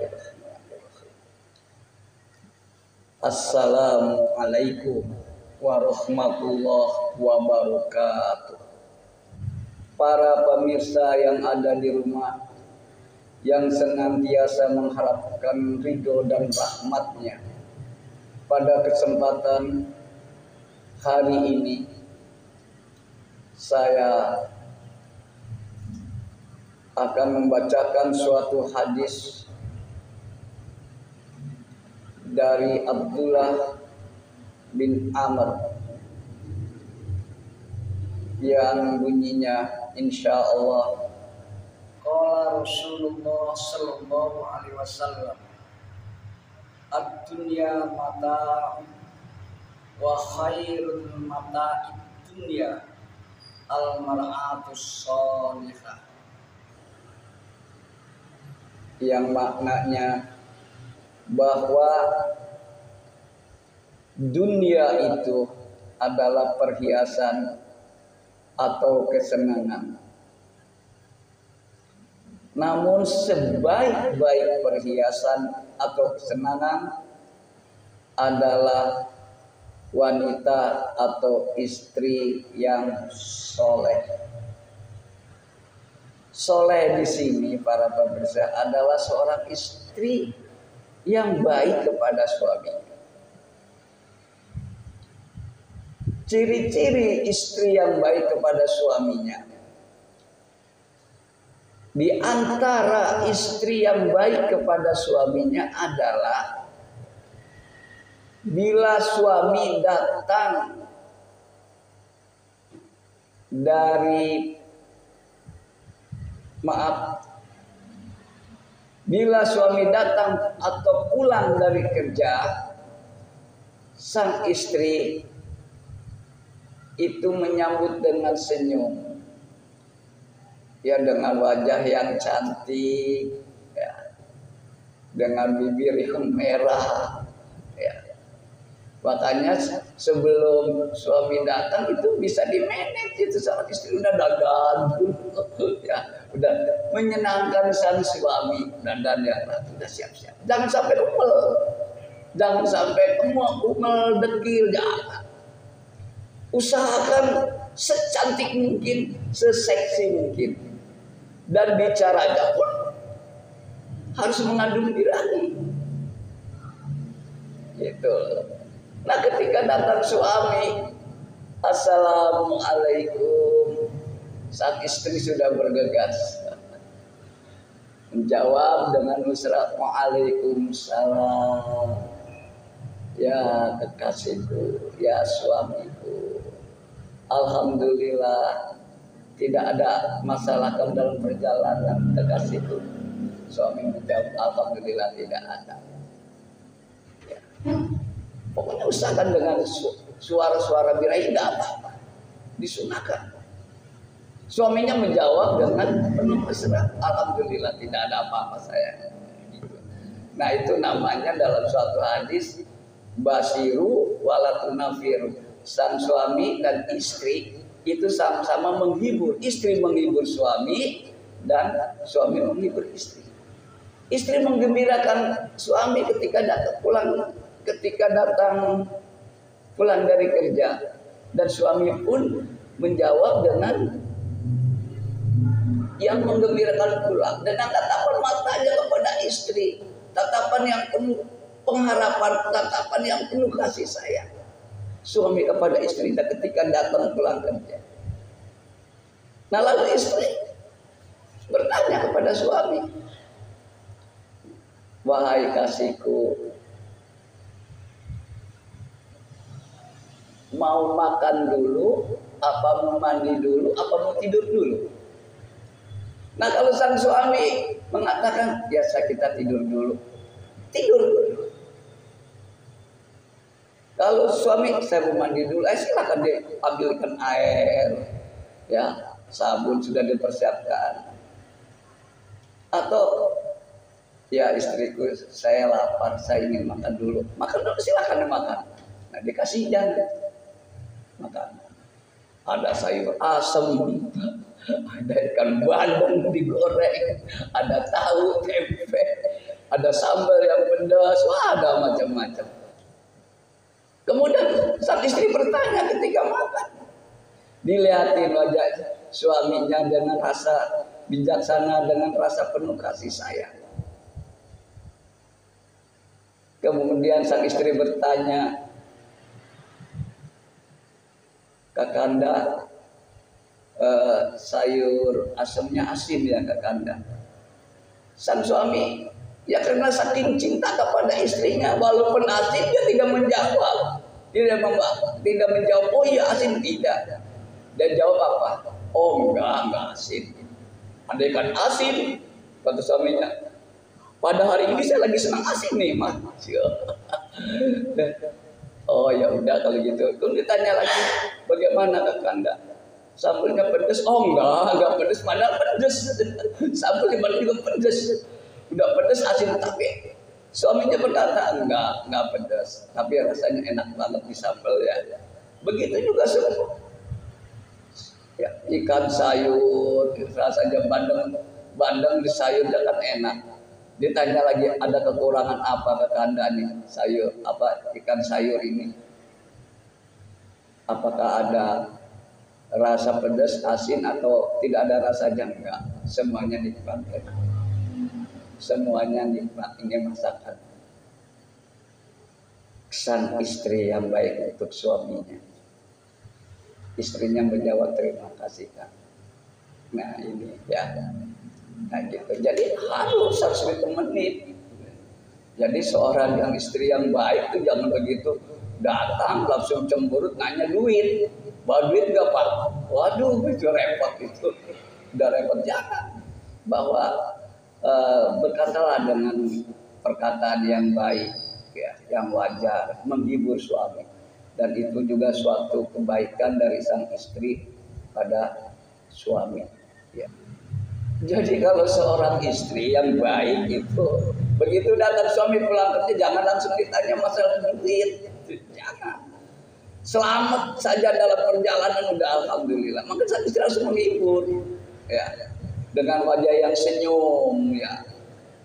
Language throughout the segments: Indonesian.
Bismillahirrahmanirrahim. Assalamualaikum warahmatullahi wabarakatuh. Para pemirsa yang ada di rumah, yang senantiasa mengharapkan ridho dan rahmatnya, pada kesempatan hari ini saya akan membacakan suatu hadis dari Abdullah bin Amr yang bunyinya insyaallah qala Rasulullah sallallahu alaihi wasallam ad-dunya mata'un wa khairul mata'id dunya al-mar'atus shalihah, yang maknanya bahwa dunia itu adalah perhiasan atau kesenangan. Namun sebaik-baik perhiasan atau kesenangan adalah wanita atau istri yang soleh. Soleh di sini para pemirsa adalah seorang istri yang baik kepada suaminya. Ciri-ciri istri yang baik kepada suaminya, di antara istri yang baik kepada suaminya adalah bila suami datang bila suami datang atau pulang dari kerja, sang istri itu menyambut dengan senyum, ya, dengan wajah yang cantik, ya, dengan bibir yang merah, ya. Makanya sebelum suami datang itu bisa di-manage itu sama istri, udah dandan, ya, udah menyenangkan sang suami, dandan yang rapi, udah siap-siap. Jangan sampai jangan sampai umel dekil, jangan. Usahakan secantik mungkin, seseksi mungkin, dan bicaranya pun harus mengandung birahi. Gitu. Nah, ketika datang suami, assalamualaikum, saat istri sudah bergegas menjawab dengan mesra, waalaikumsalam, ya kekasihku, ya suamiku, alhamdulillah tidak ada masalah dalam perjalanan, kekasihku. Suami menjawab, alhamdulillah tidak ada, ya. Pokoknya usahakan dengan suara-suara birahi, tidak apa-apa, disunahkan. Suaminya menjawab dengan penuh mesra, alhamdulillah tidak ada apa-apa saya. Nah, itu namanya dalam suatu hadis basiru walatunafiru. Sang suami dan istri itu sama-sama menghibur. Istri menghibur suami dan suami menghibur istri. Istri menggembirakan suami ketika datang pulang dari kerja, dan suami pun menjawab dengan yang menggembirakan pula, dengan tatapan matanya kepada istri, tatapan yang penuh pengharapan, tatapan yang penuh kasih sayang. Suami kepada istri ketika datang pulang kerja. Nah, lalu istri bertanya kepada suami, wahai kasihku, mau makan dulu, apa mau mandi dulu, apa mau tidur dulu? Nah, kalau sang suami mengatakan, biasa kita tidur dulu, tidur dulu. Kalau suami, saya mau mandi dulu, silakan diambilkan air, ya, sabun sudah dipersiapkan. Atau, ya istriku, saya lapar, saya ingin makan dulu, silakan dimakan. Nah, dikasih jangan makan. Ada sayur asem, ada ikan bandeng digoreng, ada tahu tempe, ada sambal yang pedas, wah ada macam-macam. Kemudian sang istri bertanya ketika makan, dilihatin wajah suaminya dengan rasa bijaksana, dengan rasa penuh kasih sayang. Kemudian sang istri bertanya, Kakanda, sayur asamnya asin ya Kakanda? Sang suami, ya karena saking cinta kepada istrinya, walaupun asin dia tidak menjawab. Tidak menjawab, oh iya asin, tidak. Dan jawab apa? Oh enggak asin. Andaikan asin, kata suaminya, pada hari ini saya lagi senang asin nih, Mas. Oh ya udah kalau gitu. Kemudian ditanya lagi, bagaimana Kakanda? Sambelnya pedas? Oh enggak pedas, padahal pedas. Sambel dimana juga pedas. Udah pedas asin, tapi suaminya berkata enggak pedas, tapi rasanya enak banget di sambel ya. Begitu juga semua. Ya, ikan sayur rasanya bandeng di sayur kan enak. Ditanya lagi, ada kekurangan apa Kakanda nih sayur apa ikan sayur ini? Apakah ada rasa pedas, asin atau tidak ada rasanya? Enggak, semuanya nikmat. Semuanya nikmat, ini masakan sang istri yang baik untuk suaminya. Istrinya menjawab terima kasih kan. Nah ini ya, nah gitu. Jadi harus ditemenin. Jadi seorang yang istri yang baik itu jangan begitu datang langsung cemberut nanya duit. Bawa duit nggak Pak? Waduh itu repot itu. Udah repot, jangan. Bahwa berkatalah dengan perkataan yang baik, ya, yang wajar, menghibur suami, dan itu juga suatu kebaikan dari sang istri pada suami. Ya. Jadi kalau seorang istri yang baik itu begitu datang suami pulang kerja jangan langsung ditanya masalah duit, jangan. Selamat saja dalam perjalanan udah alhamdulillah. Maka sang istri harus menghibur, ya. Dengan wajah yang senyum, ya,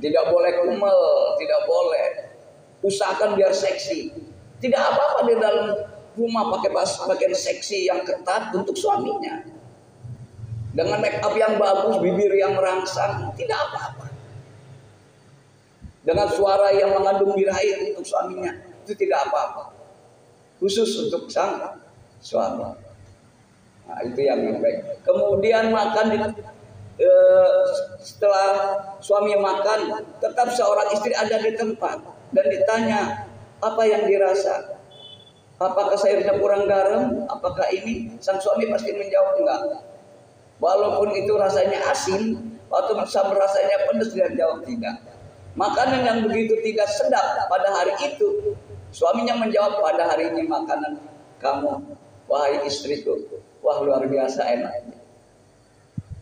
tidak boleh kumel, tidak boleh. Usahakan biar seksi. Tidak apa-apa di dalam rumah pakai pakaian seksi yang ketat untuk suaminya. Dengan make up yang bagus, bibir yang merangsang, tidak apa-apa. Dengan suara yang mengandung birahi untuk suaminya, itu tidak apa-apa. Khusus untuk sang suami. Nah, itu yang baik. Kemudian makan setelah suami makan, tetap seorang istri ada di tempat dan ditanya apa yang dirasa, apakah sayurnya kurang garam, apakah ini, sang suami pasti menjawab enggak. Walaupun itu rasanya asin, waktu sambal rasanya pedas, dia jawab tidak. Makanan yang begitu tidak sedap pada hari itu, suaminya menjawab, pada hari ini makanan kamu, wahai istriku, wah luar biasa enaknya.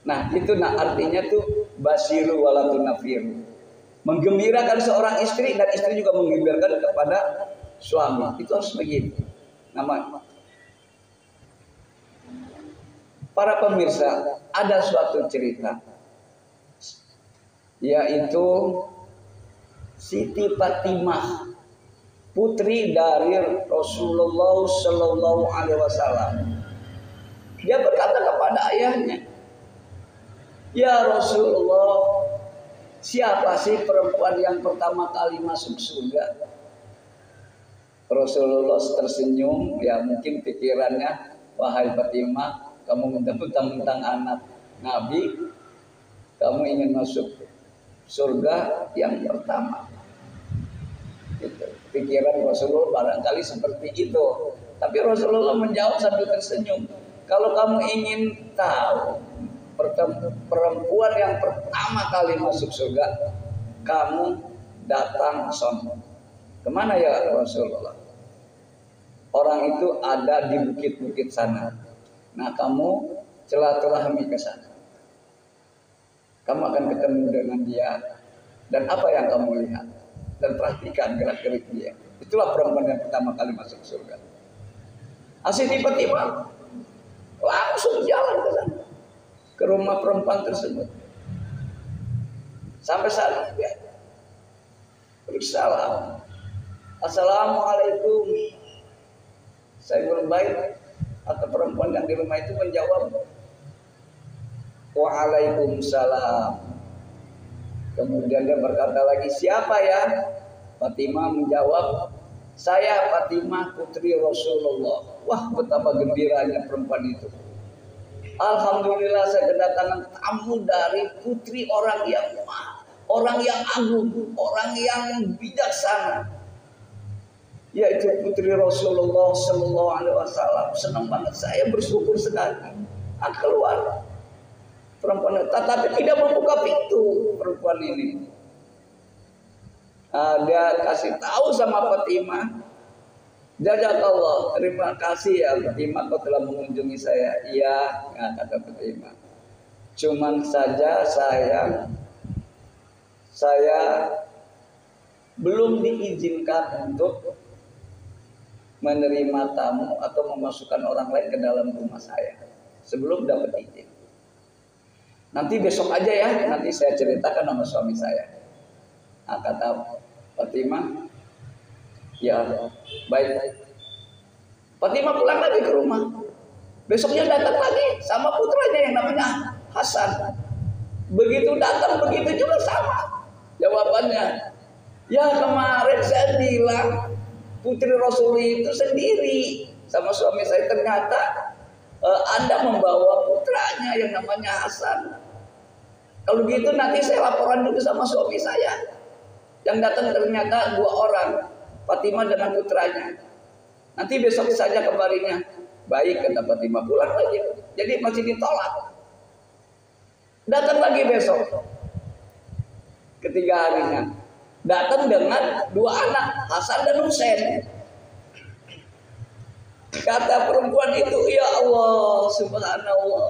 Nah itu artinya tuh basiru walatun nafiru, menggembirakan seorang istri dan istri juga menggembirakan kepada suami. Itu harus begitu. Nama para pemirsa, ada suatu cerita, yaitu Siti Fatimah, putri dari Rasulullah Shallallahu Alaihi Wasallam. Dia berkata kepada ayahnya, ya Rasulullah, siapa sih perempuan yang pertama kali masuk surga? Rasulullah tersenyum, ya mungkin pikirannya, wahai Fatimah, kamu mentang-mentang anak Nabi, kamu ingin masuk surga yang pertama. Gitu. Pikiran Rasulullah barangkali seperti itu. Tapi Rasulullah menjawab sambil tersenyum, kalau kamu ingin tahu perempuan yang pertama kali masuk surga, kamu datang sono. Kemana ya Rasulullah? Orang itu ada di bukit-bukit sana. Nah kamu silaturahmi ke sana. Kamu akan ketemu dengan dia. Dan apa yang kamu lihat? Dan perhatikan gerak-gerik dia. Itulah perempuan yang pertama kali masuk surga. Tiba-tiba langsung jalan ke sana, ke rumah perempuan tersebut. Sampai sana Waalaikumsalam. Assalamualaikum. Saya berbaik atau perempuan yang di rumah itu menjawab Waalaikumsalam. Kemudian dia berkata lagi, siapa ya? Fatimah menjawab, saya Fatimah putri Rasulullah. Wah, betapa gembiranya perempuan itu. Alhamdulillah saya kedatangan tamu dari putri orang yang agung, orang yang bijaksana, yaitu putri Rasulullah Sallallahu Alaihi Wasallam. Senang banget, saya bersyukur sekali. Keluar perempuan, tetapi tidak membuka pintu perempuan ini. Dia kasih tahu sama Fatimah, Jazakallah, terima kasih ya Fatimah, kau telah mengunjungi saya. Iya, kata Fatimah. Cuman saja saya belum diizinkan untuk menerima tamu atau memasukkan orang lain ke dalam rumah saya sebelum dapat izin. Nanti besok aja ya, nanti saya ceritakan sama suami saya. Kata Fatimah, ya baik. Fatimah pulang lagi ke rumah. Besoknya datang lagi sama putranya yang namanya Hasan. Begitu datang begitu juga sama. Jawabannya, ya kemarin saya bilang putri Rasul itu sendiri sama suami saya, ternyata Anda membawa putranya yang namanya Hasan. Kalau gitu nanti saya laporan dulu sama suami saya. Yang datang ternyata 2 orang, Fatimah dengan putranya. Nanti besok saja kembalinya. Baik, kata Fatimah, pulang lagi. Jadi masih ditolak. Datang lagi besok. Ketiga harinya datang dengan 2 anak, Hasan dan Husain. Kata perempuan itu, ya Allah, subhanallah,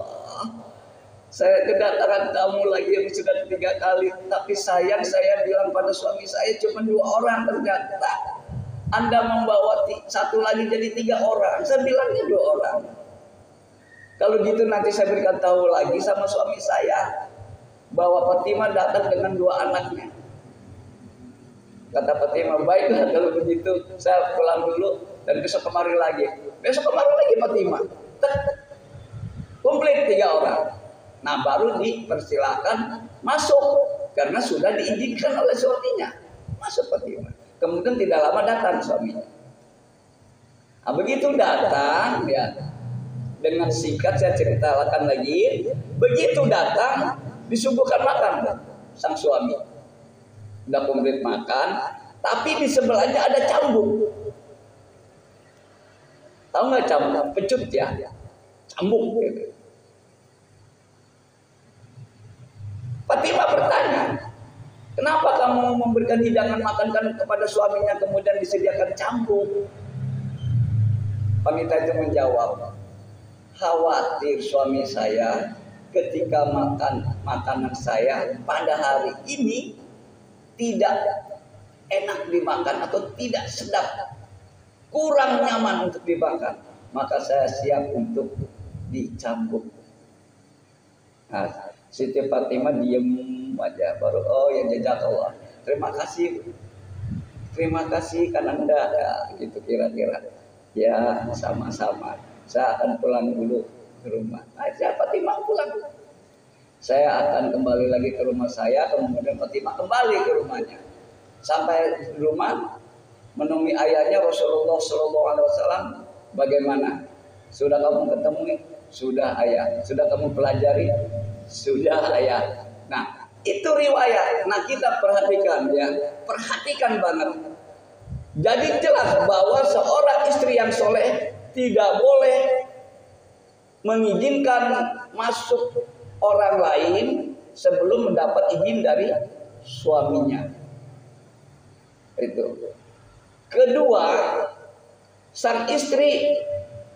saya kedatangan tamu lagi yang sudah 3 kali, tapi sayang saya bilang pada suami saya cuma 2 orang, ternyata Anda membawa 1 lagi jadi 3 orang. Saya bilangnya 2 orang. Kalau gitu nanti saya berikan tahu lagi sama suami saya bahwa Fatimah datang dengan 2 anaknya. Kata Fatimah, baiklah kalau begitu saya pulang dulu dan besok kemari lagi. Besok kemari lagi Fatimah. Komplit 3 orang. Nah baru dipersilakan masuk karena sudah diizinkan oleh suaminya. Masuk Fatimah. Kemudian tidak lama datang suaminya. Nah begitu datang ya, dengan singkat saya ceritakan lagi. Begitu datang disuguhkan makan sang suami. Udah komplit makan, tapi di sebelahnya ada cambuk. Tahu nggak cambuk? Pecut ya, cambuk. Gitu. Fatimah bertanya, kenapa kamu memberikan hidangan makan kepada suaminya kemudian disediakan cambuk? Wanita itu menjawab, khawatir suami saya ketika makan makanan saya pada hari ini tidak enak dimakan atau tidak sedap, kurang nyaman untuk dimakan, maka saya siap untuk dicambuk. Nah, Siti Fatimah diem aja, baru oh ya jazakallah, terima kasih karena Anda ya, gitu kira-kira. Ya sama-sama, saya akan pulang dulu ke rumah. Aja Fatimah pulang. Saya akan kembali lagi ke rumah saya, kemudian Fatimah kembali ke rumahnya. Sampai di rumah menemui ayahnya Rasulullah Sallallahu Alaihi Wasallam. Bagaimana? Sudah kamu ketemu? Sudah ayah. Sudah kamu pelajari? Sudah ayah. Nah itu riwayat. Nah kita perhatikan ya, perhatikan banget. Jadi jelas bahwa seorang istri yang soleh tidak boleh mengizinkan masuk orang lain sebelum mendapat izin dari suaminya. Itu. Kedua, sang istri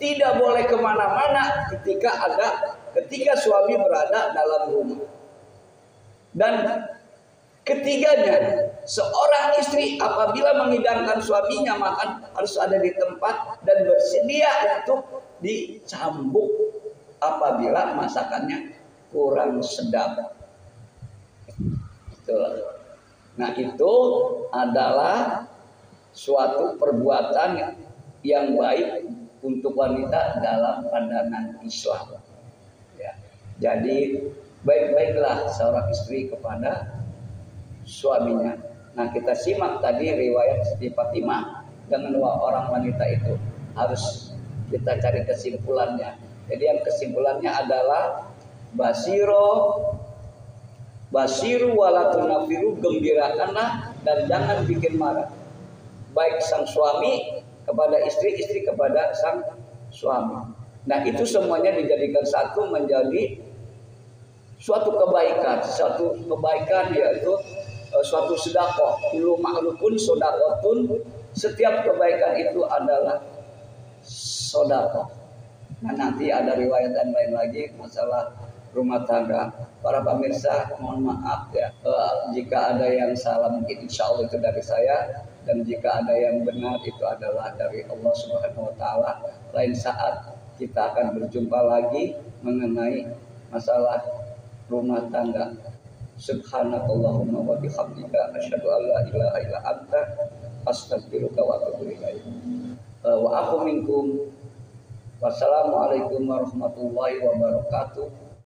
tidak boleh kemana-mana ketika suami berada dalam rumah. Dan ketiganya, seorang istri apabila menghidangkan suaminya makan harus ada di tempat dan bersedia untuk dicambuk apabila masakannya kurang sedap. Itulah. Nah itu adalah suatu perbuatan yang baik untuk wanita dalam pandangan Islam. Ya. Jadi baik-baiklah seorang istri kepada suaminya. Nah kita simak tadi riwayat Siti Fatimah dengan orang wanita itu, harus kita cari kesimpulannya. Jadi yang kesimpulannya adalah basiru walatunafiru, gembirakanlah dan jangan bikin marah. Baik sang suami kepada istri, istri kepada sang suami. Nah itu semuanya dijadikan satu menjadi suatu kebaikan yaitu suatu sedekah. Kullu ma'rufun shadaqatun, setiap kebaikan itu adalah sedekah. Nah nanti ada riwayat dan lain lagi masalah rumah tangga. Para pemirsa mohon maaf ya jika ada yang salah, mungkin insya Allah itu dari saya, dan jika ada yang benar itu adalah dari Allah Subhanahu wa taala. Lain saat kita akan berjumpa lagi mengenai masalah rumah tangga. Subhanakallahumma wa bihamdika asyhadu an la ilaha illa anta astaghfiruka wa atubu ilaik. Wa aqu minkum. Wassalamualaikum warahmatullahi wabarakatuh.